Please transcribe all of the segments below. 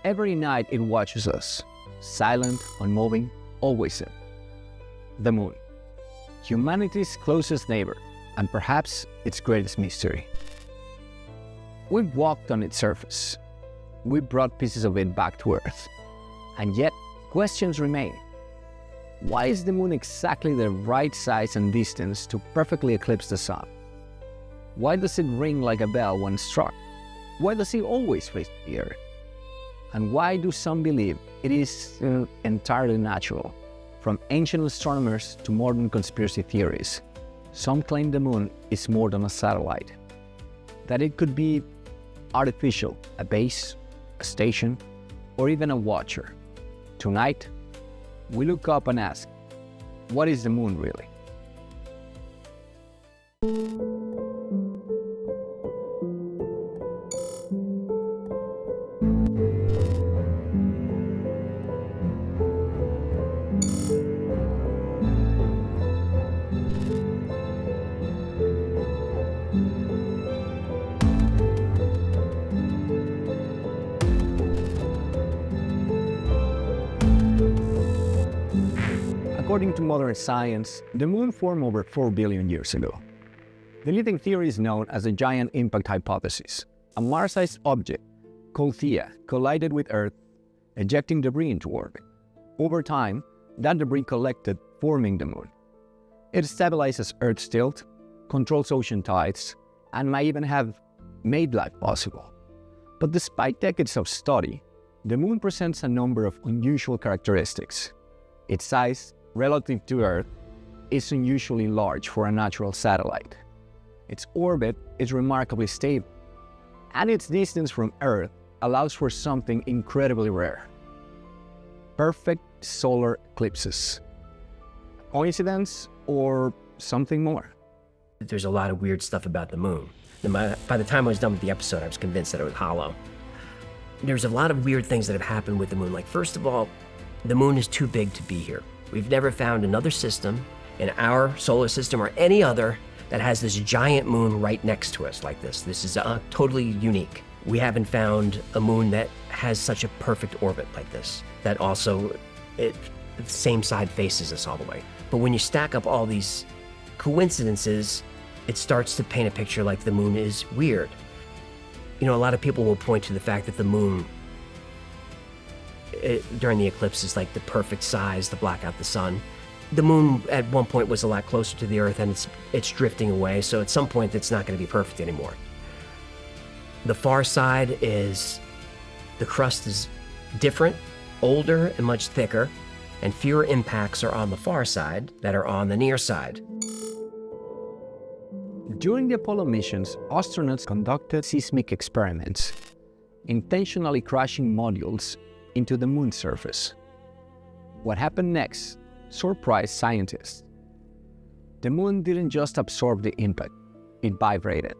Every night it watches us, silent, unmoving, always in. The moon, humanity's closest neighbor, and perhaps its greatest mystery. We've walked on its surface. We've brought pieces of it back to Earth. And yet, questions remain. Why is the moon exactly the right size and distance to perfectly eclipse the sun? Why does it ring like a bell when struck? Why does it always face the Earth? And why do some believe it is entirely natural? From ancient astronomers to modern conspiracy theories, some claim the moon is more than a satellite, that it could be artificial, a base, a station, or even a watcher. Tonight, we look up and ask, what is the moon really? According to modern science, the moon formed over 4 billion years ago. The leading theory is known as the giant impact hypothesis. A Mars-sized object, called Theia, collided with Earth, ejecting debris into orbit. Over time, that debris collected, forming the moon. It stabilizes Earth's tilt, controls ocean tides, and might even have made life possible. But despite decades of study, the moon presents a number of unusual characteristics. Its size, relative to Earth, is unusually large for a natural satellite. Its orbit is remarkably stable, and its distance from Earth allows for something incredibly rare: perfect solar eclipses. Coincidence or something more? There's a lot of weird stuff about the moon. By the time I was done with the episode, I was convinced that it was hollow. There's a lot of weird things that have happened with the moon. Like, first of all, the moon is too big to be here. We've never found another system in our solar system or any other that has this giant moon right next to us like this. This is totally unique. We haven't found a moon that has such a perfect orbit like this, that also, the same side faces us all the way. But when you stack up all these coincidences, it starts to paint a picture like the moon is weird. You know, a lot of people will point to the fact that the moon during the eclipse is like the perfect size to block out the sun. The moon at one point was a lot closer to the Earth, and it's drifting away, so at some point it's not going to be perfect anymore. The far side is, the crust is different, older, and much thicker, and fewer impacts are on the far side that are on the near side. During the Apollo missions, astronauts conducted seismic experiments, intentionally crashing modules into the moon's surface. What happened next surprised scientists. The moon didn't just absorb the impact, it vibrated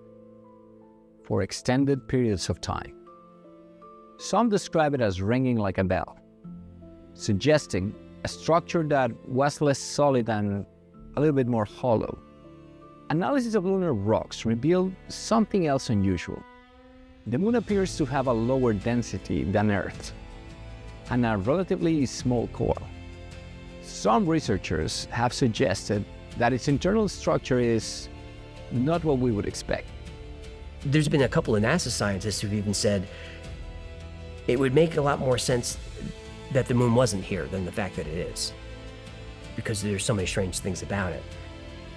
for extended periods of time. Some describe it as ringing like a bell, suggesting a structure that was less solid and a little bit more hollow. Analysis of lunar rocks revealed something else unusual. The moon appears to have a lower density than Earth and a relatively small core. Some researchers have suggested that its internal structure is not what we would expect. There's been a couple of NASA scientists who've even said it would make a lot more sense that the moon wasn't here than the fact that it is, because there's so many strange things about it.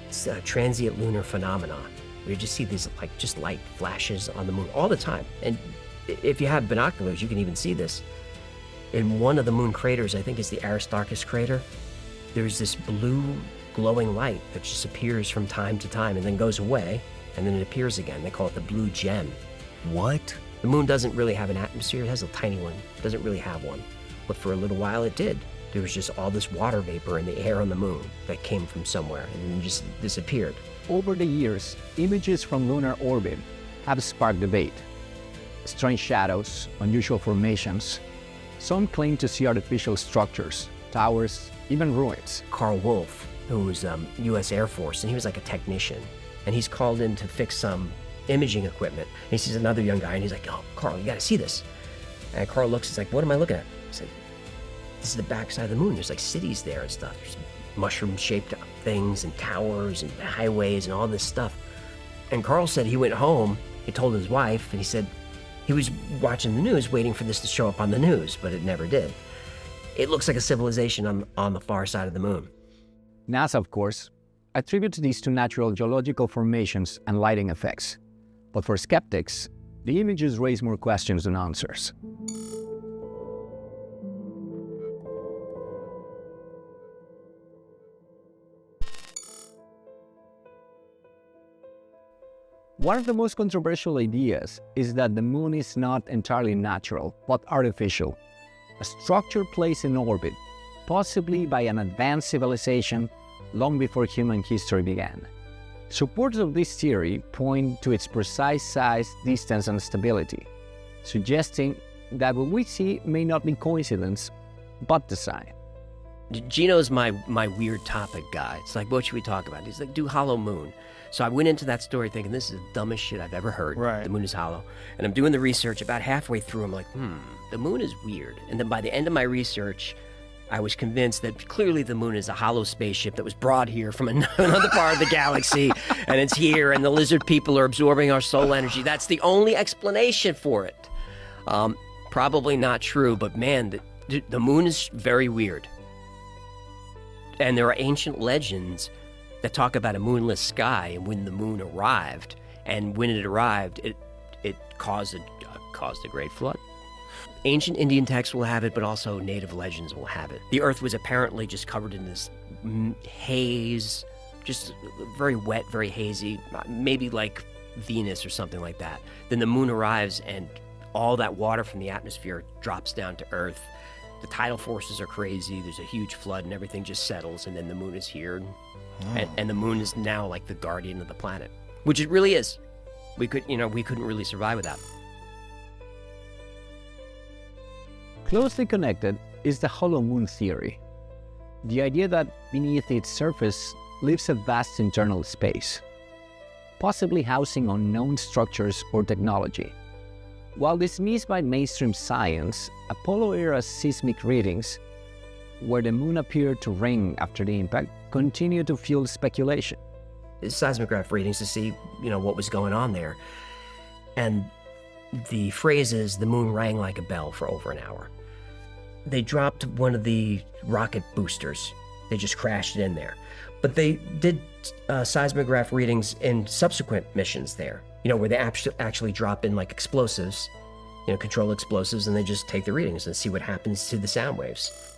It's a transient lunar phenomenon. We just see these just light flashes on the moon all the time. And if you have binoculars, you can even see this. In one of the moon craters, I think it's the Aristarchus crater, there's this blue glowing light that just appears from time to time and then goes away, and then it appears again. They call it the blue gem. What? The moon doesn't really have an atmosphere. It has a tiny one. It doesn't really have one. But for a little while it did. There was just all this water vapor in the air on the moon that came from somewhere and then just disappeared. Over the years, images from lunar orbit have sparked debate. Strange shadows, unusual formations. Some claim to see artificial structures, towers, even ruins. Carl Wolf, who was U.S. Air Force, and he was like a technician, and he's called in to fix some imaging equipment. And he sees another young guy, and he's like, "Oh, Carl, you got to see this." And Carl looks, he's like, what am I looking at? I said, this is the backside of the moon. There's like cities there and stuff. There's mushroom-shaped things and towers and highways and all this stuff. And Carl said he went home, he told his wife, and he said he was watching the news waiting for this to show up on the news, but it never did. It looks like a civilization on the far side of the moon. NASA, of course, attributes these to natural geological formations and lighting effects. But for skeptics, the images raise more questions than answers. One of the most controversial ideas is that the moon is not entirely natural, but artificial, a structure placed in orbit, possibly by an advanced civilization long before human history began. Supporters of this theory point to its precise size, distance, and stability, suggesting that what we see may not be coincidence, but design. Gino's my weird topic guy. It's like, what should we talk about? He's like, do hollow moon. So I went into that story thinking, this is the dumbest shit I've ever heard. Right. The moon is hollow. And I'm doing the research. About halfway through, I'm like, the moon is weird. And then by the end of my research, I was convinced that clearly the moon is a hollow spaceship that was brought here from another part of the galaxy, and it's here, and the lizard people are absorbing our soul energy. That's the only explanation for it. Probably not true, but man, the moon is very weird. And there are ancient legends that talk about a moonless sky and when the moon arrived. And when it arrived, it caused a great flood. Ancient Indian texts will have it, but also native legends will have it. The earth was apparently just covered in this haze, just very wet, very hazy, maybe like Venus or something like that. Then the moon arrives and all that water from the atmosphere drops down to earth. The tidal forces are crazy, there's a huge flood and everything just settles, and then the moon is here. And the moon is now like the guardian of the planet, which it really is. We couldn't really survive without it. Closely connected is the hollow moon theory, the idea that beneath its surface lives a vast internal space, possibly housing unknown structures or technology. While dismissed by mainstream science, Apollo-era seismic readings, where the moon appeared to ring after the impact, continue to fuel speculation. Seismograph readings to see, what was going on there. And the phrase is, the moon rang like a bell for over an hour. They dropped one of the rocket boosters. They just crashed it in there. But they did seismograph readings in subsequent missions there, where they actually drop in like explosives, control explosives, and they just take the readings and see what happens to the sound waves.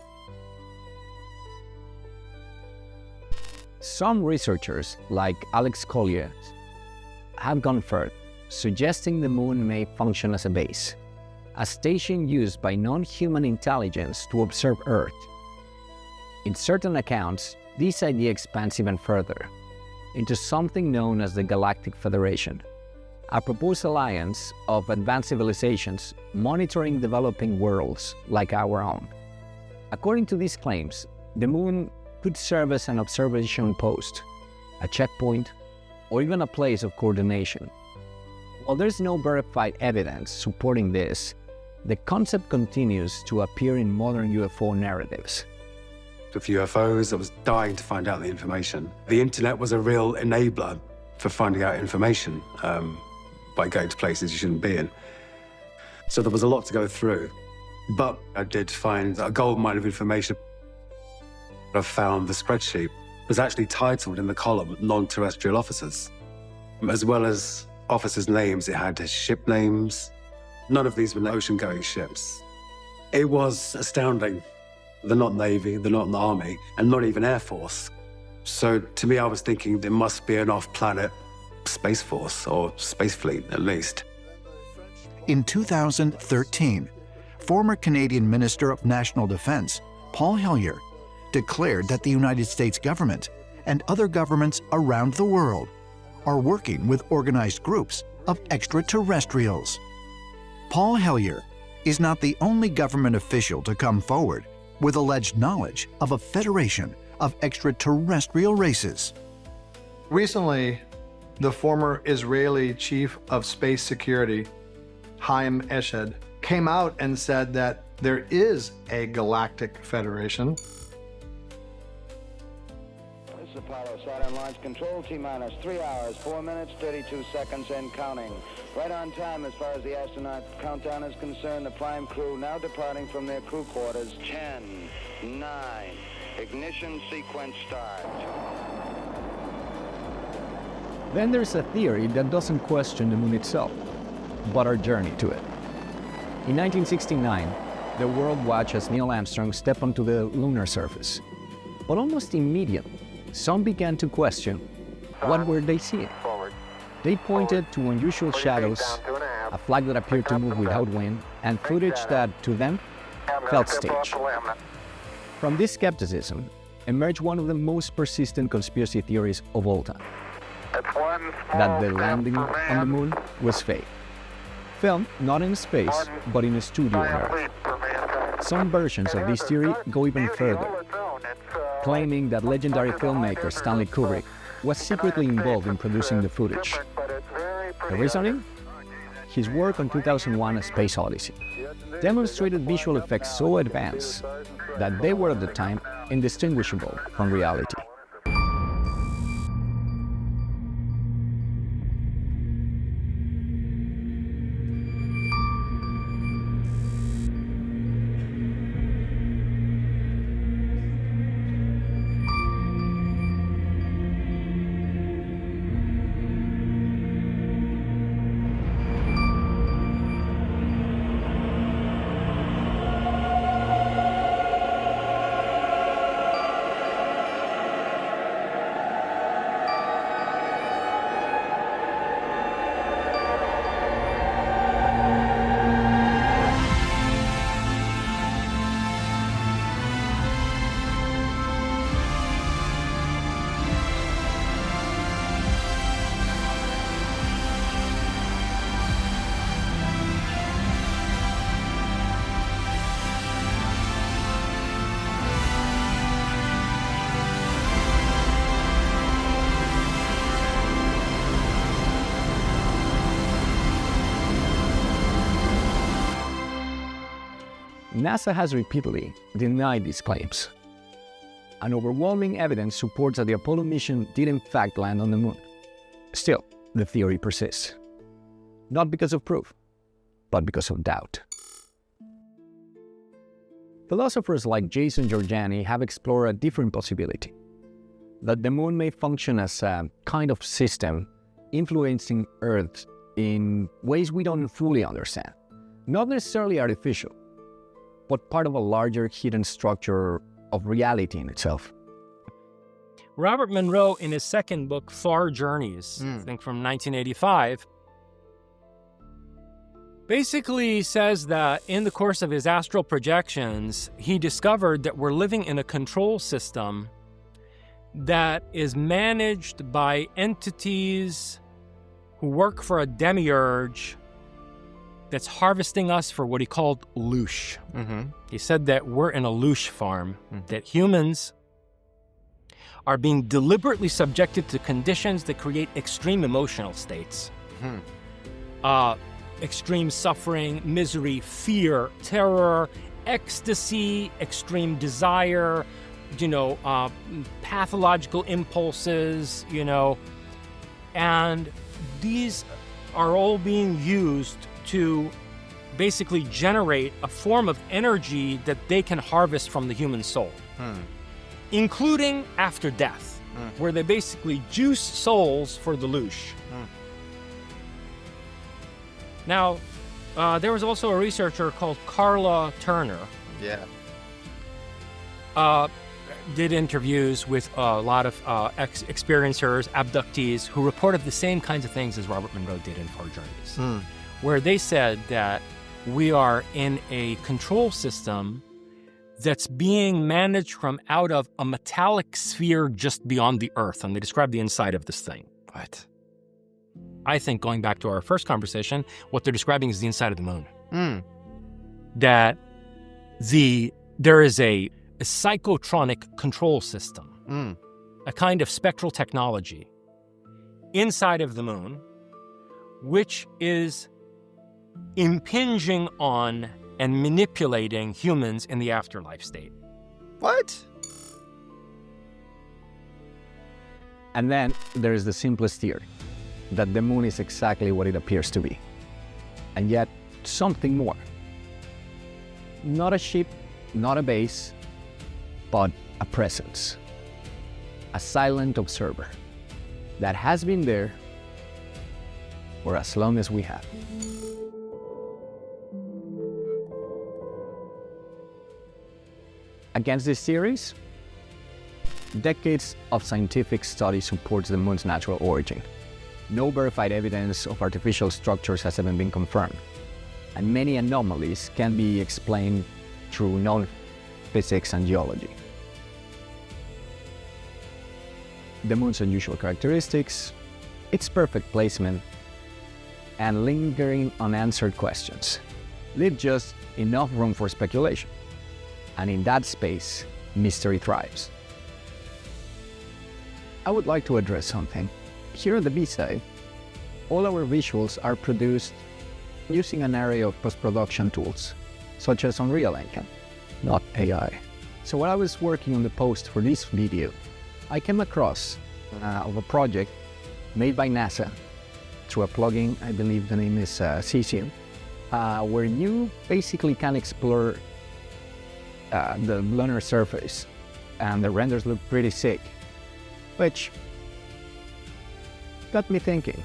Some researchers, like Alex Collier, have gone further, suggesting the moon may function as a base, a station used by non-human intelligence to observe Earth. In certain accounts, this idea expands even further, into something known as the Galactic Federation, a proposed alliance of advanced civilizations monitoring developing worlds like our own. According to these claims, the moon could serve as an observation post, a checkpoint, or even a place of coordination. While there's no verified evidence supporting this, the concept continues to appear in modern UFO narratives. With UFOs, I was dying to find out the information. The internet was a real enabler for finding out information by going to places you shouldn't be in. So there was a lot to go through. But I did find a goldmine of information. I found the spreadsheet was actually titled in the column non-terrestrial officers. As well as officers' names, it had ship names. None of these were ocean-going ships. It was astounding. They're not Navy, they're not in the Army, and not even Air Force. So to me, I was thinking there must be an off-planet Space Force, or Space Fleet at least. In 2013, former Canadian Minister of National Defense, Paul Hellyer, declared that the United States government and other governments around the world are working with organized groups of extraterrestrials. Paul Hellyer is not the only government official to come forward with alleged knowledge of a federation of extraterrestrial races. Recently, the former Israeli chief of space security, Haim Eshed, came out and said that there is a galactic federation. This is Apollo Saturn launch control, T-minus 3 hours, 4 minutes, 32 seconds and counting. Right on time as far as the astronaut countdown is concerned. The prime crew now departing from their crew quarters. 10, 9, ignition sequence start. Then there's a theory that doesn't question the moon itself, but our journey to it. In 1969, the world watched as Neil Armstrong stepped onto the lunar surface. But almost immediately, some began to question what were they seeing. They pointed to unusual shadows, a flag that appeared to move without wind, and footage that, to them, felt staged. From this skepticism emerged one of the most persistent conspiracy theories of all time, that the landing on the moon was fake. Filmed not in space, but in a studio on Earth. Some versions of this theory go even further, claiming that legendary filmmaker Stanley Kubrick was secretly involved in producing the footage. The reasoning? His work on 2001: A Space Odyssey demonstrated visual effects so advanced that they were at the time indistinguishable from reality. NASA has repeatedly denied these claims. And overwhelming evidence supports that the Apollo mission did in fact land on the moon. Still, the theory persists. Not because of proof, but because of doubt. Philosophers like Jason Giorgiani have explored a different possibility, that the moon may function as a kind of system influencing Earth in ways we don't fully understand. Not necessarily artificial, but part of a larger hidden structure of reality in itself. Robert Monroe, in his second book, Far Journeys, I think from 1985, basically says that in the course of his astral projections, he discovered that we're living in a control system that is managed by entities who work for a demiurge that's harvesting us for what he called loosh. He said that we're in a loosh farm, that humans are being deliberately subjected to conditions that create extreme emotional states. Extreme suffering, misery, fear, terror, ecstasy, extreme desire, pathological impulses, and these are all being used to basically generate a form of energy that they can harvest from the human soul, including after death, where they basically juice souls for the loosh. Now, there was also a researcher called Carla Turner. Did interviews with a lot of experiencers, abductees, who reported the same kinds of things as Robert Monroe did in Far Journeys, where they said that we are in a control system that's being managed from out of a metallic sphere just beyond the Earth, and they describe the inside of this thing. What? I think, going back to our first conversation, what they're describing is the inside of the moon. That there is a psychotronic control system, a kind of spectral technology inside of the moon, which is impinging on and manipulating humans in the afterlife state. What? And then there's the simplest theory, that the moon is exactly what it appears to be. And yet, something more. Not a ship, not a base, but a presence. A silent observer that has been there for as long as we have. Against these theories, decades of scientific study supports the moon's natural origin. No verified evidence of artificial structures has ever been confirmed, and many anomalies can be explained through known physics and geology. The moon's unusual characteristics, its perfect placement, and lingering unanswered questions leave just enough room for speculation. And in that space, mystery thrives. I would like to address something. Here at the B-side, all our visuals are produced using an array of post-production tools, such as Unreal Engine, not AI. So while I was working on the post for this video, I came across of a project made by NASA through a plugin, I believe the name is Cesium, where you basically can explore the lunar surface, and the renders look pretty sick, which got me thinking,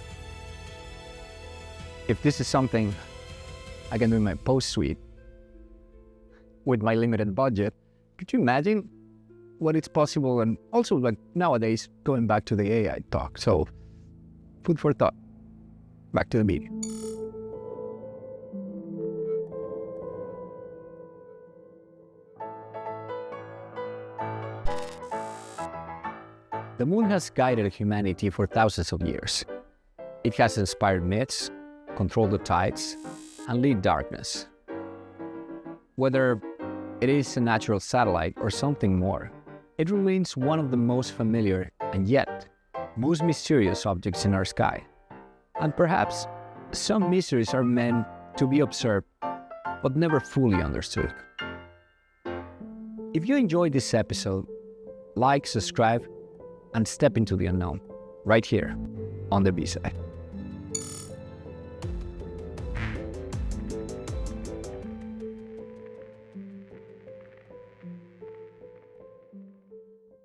if this is something I can do in my post suite with my limited budget, could you imagine what it's possible? And also, like nowadays, going back to the AI talk, so food for thought. Back to the video. The moon has guided humanity for thousands of years. It has inspired myths, controlled the tides, and lit darkness. Whether it is a natural satellite or something more, it remains one of the most familiar and yet most mysterious objects in our sky. And perhaps some mysteries are meant to be observed but never fully understood. If you enjoyed this episode, like, subscribe, and step into the unknown right here on the B-side.